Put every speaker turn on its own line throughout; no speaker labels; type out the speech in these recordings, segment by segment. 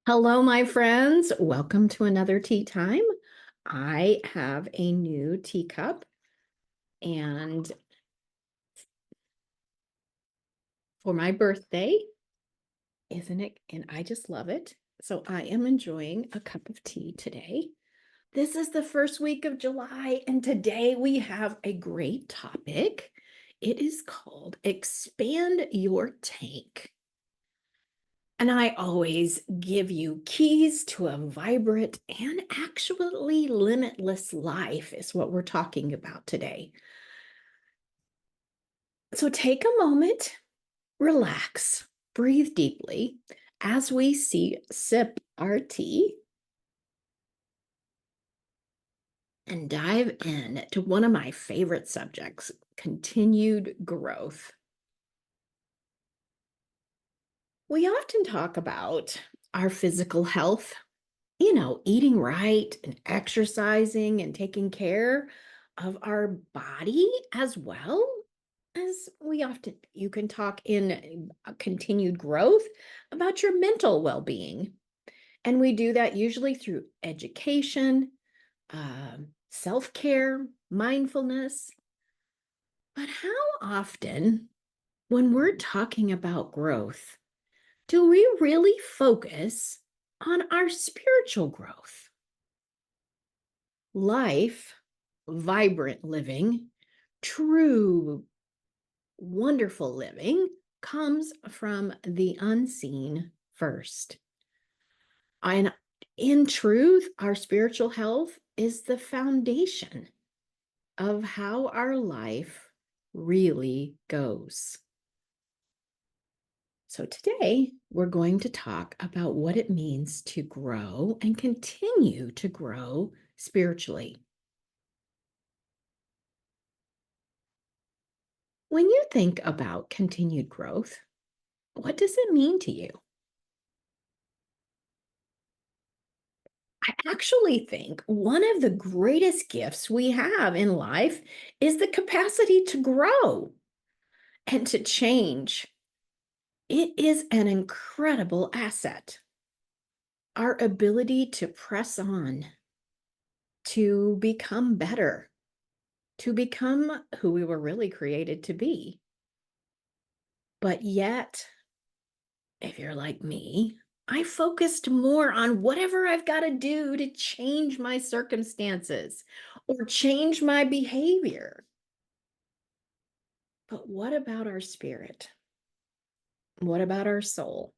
Hello, my friends. Welcome to another tea time. I have a new teacup, and for my birthday, isn't it? And I just love it. So I am enjoying a cup of tea today. This is the first week of July, and today we have a great topic. It is called Expand Your Tank. And I always give you keys to a vibrant and actually limitless life, is what we're talking about today. So take a moment, relax, breathe deeply as we sip our tea and dive in to one of my favorite subjects, continued growth. We often talk about our physical health, eating right and exercising and taking care of our body as well as you can talk in continued growth about your mental well-being. And we do that usually through education, self-care, mindfulness. But how often, when we're talking about growth, do we really focus on our spiritual growth? Life, vibrant living, true, wonderful living comes from the unseen first. And in truth, our spiritual health is the foundation of how our life really goes. So today, we're going to talk about what it means to grow and continue to grow spiritually. When you think about continued growth, what does it mean to you? I actually think one of the greatest gifts we have in life is the capacity to grow and to change. It is an incredible asset. Our ability to press on, to become better, to become who we were really created to be. But yet, if you're like me, I focused more on whatever I've got to do to change my circumstances or change my behavior. But what about our spirit? What about our soul?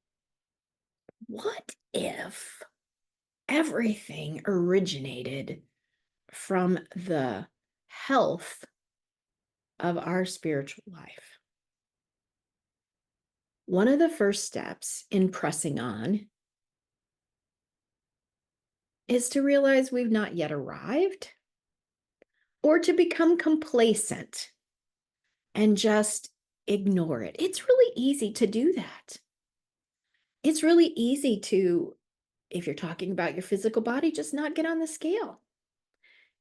What if everything originated from the health of our spiritual life? One of the first steps in pressing on is to realize we've not yet arrived or to become complacent and just ignore it. It's really easy to do that. It's really easy to, if you're talking about your physical body, just not get on the scale.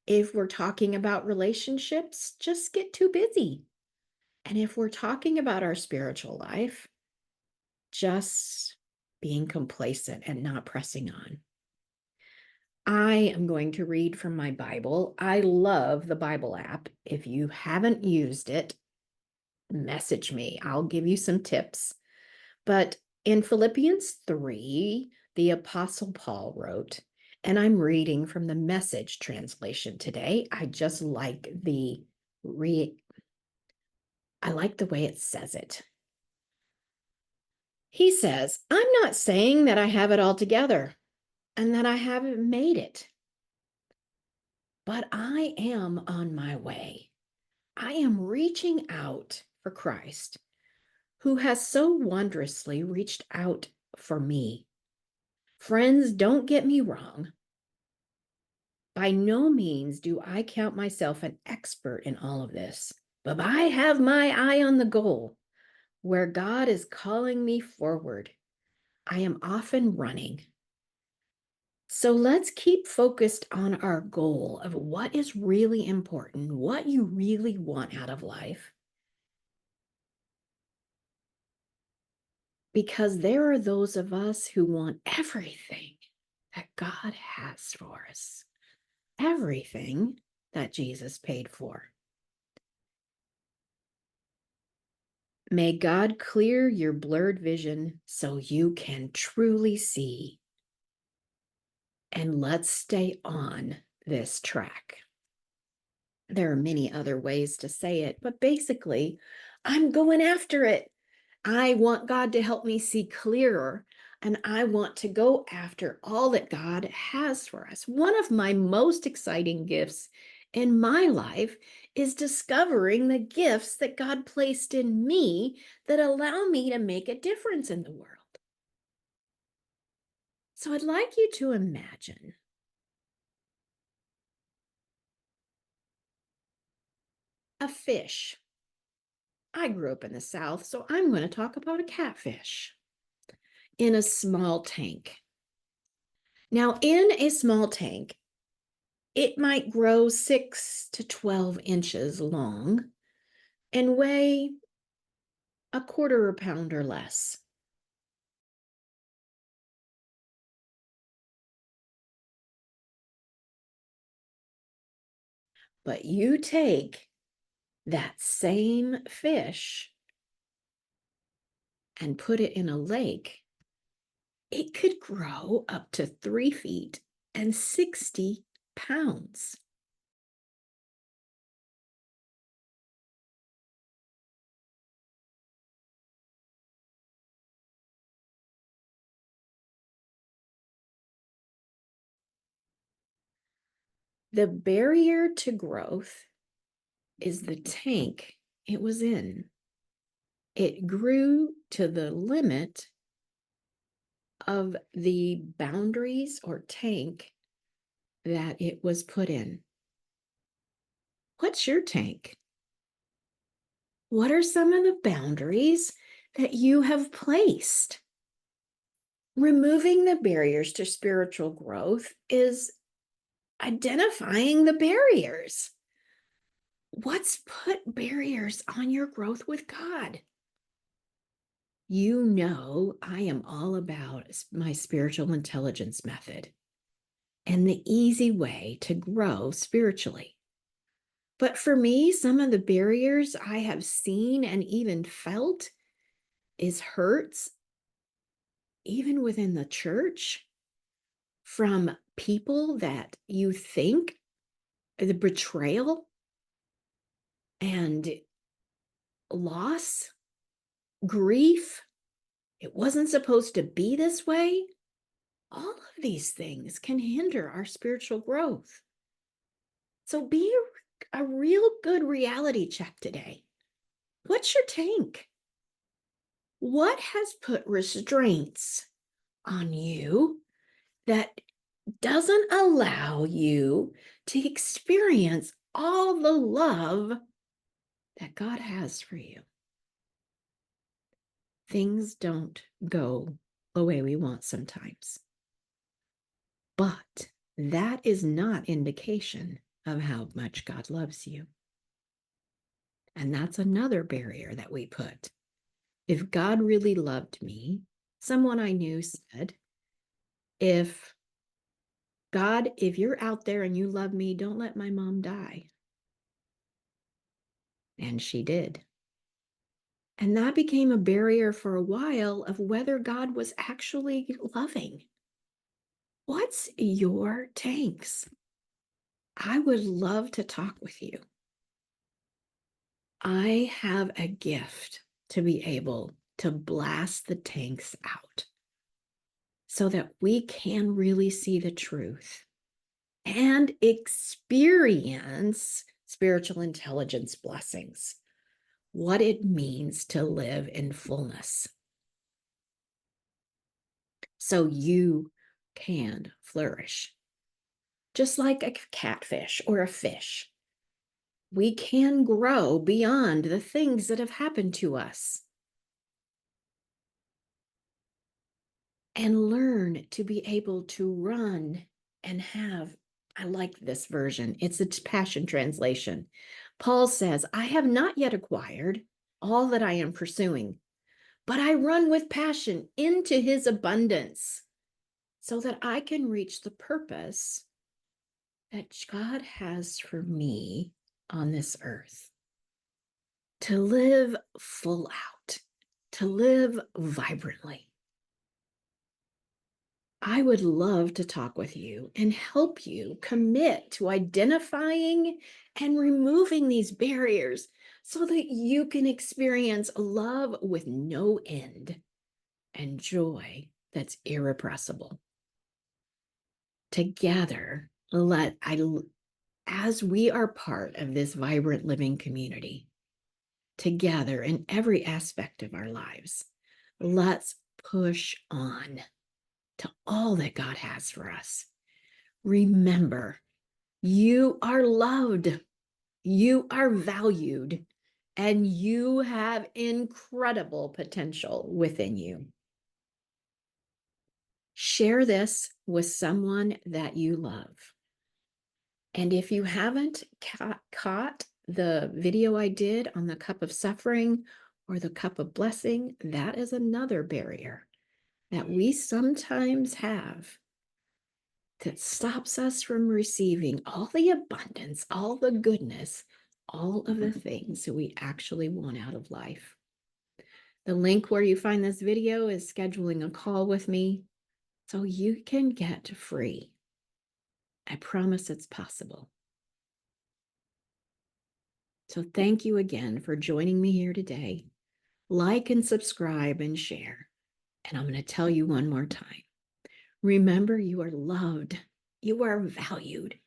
If we're talking about relationships, just get too busy. And if we're talking about our spiritual life, just being complacent and not pressing on. I am going to read from my Bible. I love the Bible app. If you haven't used it, message me. I'll give you some tips. But in Philippians 3, the Apostle Paul wrote, and I'm reading from the Message translation today. I just like I like the way it says it. He says, I'm not saying that I have it all together and that I haven't made it, but I am on my way. I am reaching out for Christ, who has so wondrously reached out for me. Friends, don't get me wrong. By no means do I count myself an expert in all of this, but I have my eye on the goal where God is calling me forward. I am often running. So let's keep focused on our goal of what is really important, what you really want out of life. Because there are those of us who want everything that God has for us, everything that Jesus paid for. May God clear your blurred vision so you can truly see. And let's stay on this track. There are many other ways to say it, but basically, I'm going after it. I want God to help me see clearer, and I want to go after all that God has for us. One of my most exciting gifts in my life is discovering the gifts that God placed in me that allow me to make a difference in the world. So I'd like you to imagine a fish. I grew up in the South, so I'm going to talk about a catfish in a small tank. Now, in a small tank, it might grow 6 to 12 inches long and weigh a quarter a pound or less. But you take that same fish and put it in a lake, it could grow up to 3 feet and 60 pounds. The barrier to growth is the tank it was in. It grew to the limit of the boundaries or tank that it was put in. What's your tank? What are some of the boundaries that you have placed? Removing the barriers to spiritual growth is identifying the barriers. What's put barriers on your growth with God? You know, I am all about my spiritual intelligence method and the easy way to grow spiritually. But for me, some of the barriers I have seen and even felt is hurts, even within the church, from people that you think, the betrayal and loss, grief. It wasn't supposed to be this way. All of these things can hinder our spiritual growth. So be a real good reality check today. What's your tank? What has put restraints on you that doesn't allow you to experience all the love that God has for you? Things don't go the way we want sometimes. But that is not indication of how much God loves you. And that's another barrier that we put. If God really loved me, someone I knew said, if you're out there and you love me, don't let my mom die. And she did. And that became a barrier for a while of whether God was actually loving. What's your tanks? I would love to talk with you. I have a gift to be able to blast the tanks out so that we can really see the truth and experience spiritual intelligence blessings, what it means to live in fullness. So you can flourish. Just like a catfish or a fish, we can grow beyond the things that have happened to us and learn to be able to run and have. I like this version. It's a Passion Translation. Paul says, I have not yet acquired all that I am pursuing, but I run with passion into his abundance so that I can reach the purpose that God has for me on this earth. To live full out, to live vibrantly. I would love to talk with you and help you commit to identifying and removing these barriers so that you can experience love with no end and joy that's irrepressible. Together, as we are part of this vibrant living community, together in every aspect of our lives, let's push on to all that God has for us. Remember, you are loved, you are valued, and you have incredible potential within you. Share this with someone that you love. And if you haven't caught the video I did on the cup of suffering or the cup of blessing, that is another barrier that we sometimes have that stops us from receiving all the abundance, all the goodness, all of the things that we actually want out of life. The link where you find this video is scheduling a call with me so you can get free. I promise it's possible. So thank you again for joining me here today. Like and subscribe and share. And I'm going to tell you one more time. Remember, you are loved, you are valued,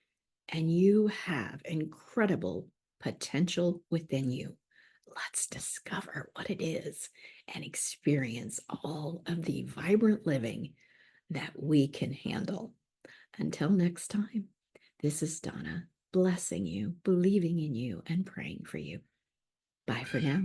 and you have incredible potential within you. Let's discover what it is and experience all of the vibrant living that we can handle. Until next time, this is Donna, blessing you, believing in you, and praying for you. Bye for now.